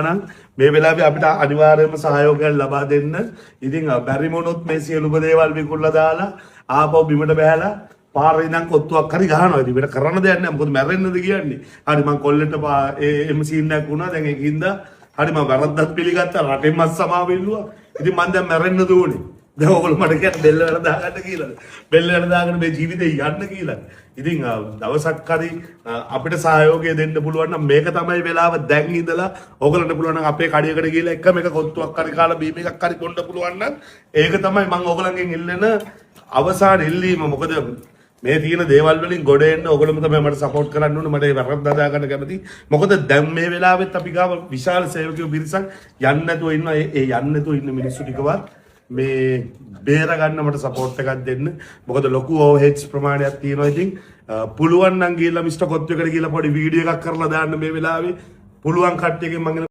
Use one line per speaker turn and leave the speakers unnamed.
නම් මේ වෙලාවේ අපිට අනිවාර්යයෙන්ම සහයෝගයක් ලබා දෙන්න. ඉතින් බැරි මොනොත් මේ සියලුම දේවල් විකුණලා දාලා ආපහු බිමට බහැලා පාරේ ඉඳන් කොත්තුවක් හරි ගහනවා. ඉතින් මේක කරන්න දෙයක් නැහැ. මොකද මැරෙන්නද කියන්නේ. හරි මං කොල්ලෙට එම් සීන් එකක් වුණා. දැන් ඒකින්ද හරි මම වැරද්දක් පිළිගත්තා. රටෙන් මස් සමාව ඉල්ලුවා. ඉතින් මං දැන් මැරෙන්නද ඕනේ. දැන් ඔයගොල්ලෝ මට කියන්නේ බෙල්ල වල දාගන්න කියලාද? බෙල්ල වල දාගෙන මේ ජීවිතේ යන්න කියලා. ඉතින් දවසක් හරි අපිට සහයෝගය දෙන්න පුළුවන් නම් මේක තමයි වෙලාව. දැන් ඉඳලා ඔයගොල්ලන්ට පුළුවන් නම් අපේ කඩියකට ගිහලා එකම එක කොත්තුවක් හරි කාලා බීම එකක් හරි කොන්න පුළුවන් නම් ඒක තමයි මම ඔයගොල්ලන්ගෙන් ඉල්ලන අවසාන ඉල්ලීම. මොකද මේ තියෙන දේවල් වලින් ගොඩ එන්න ඔයගොල්ලෝම තමයි මට සපෝට් කරන්න ඕනේ. මට ඒ වැරද්ද හදා ගන්න කැමති. මොකද දැන් මේ වෙලාවෙත් අපි ගාව විශාල සේවකයෝ පිරිසක් යන්න නැතුව ඉන්නවා. ඒ යන්න නැතුව ඉන්න මිනිස්සු ටිකවත් මේ බේර ගන්න මට සපෝට් එකක් දෙන්න. මොකද ලොකු ඕවර්හෙඩ්ස් ප්‍රමාණයක් තියෙනවා. ඉතින් පුළුවන් නම් ගිහලා මිස්ටර් කොත්තුවකට ගිහලා පොඩි වීඩියෝ එකක් කරලා දාන්න මේ වෙලාවේ. පුළුවන් කට්ටියකින් මම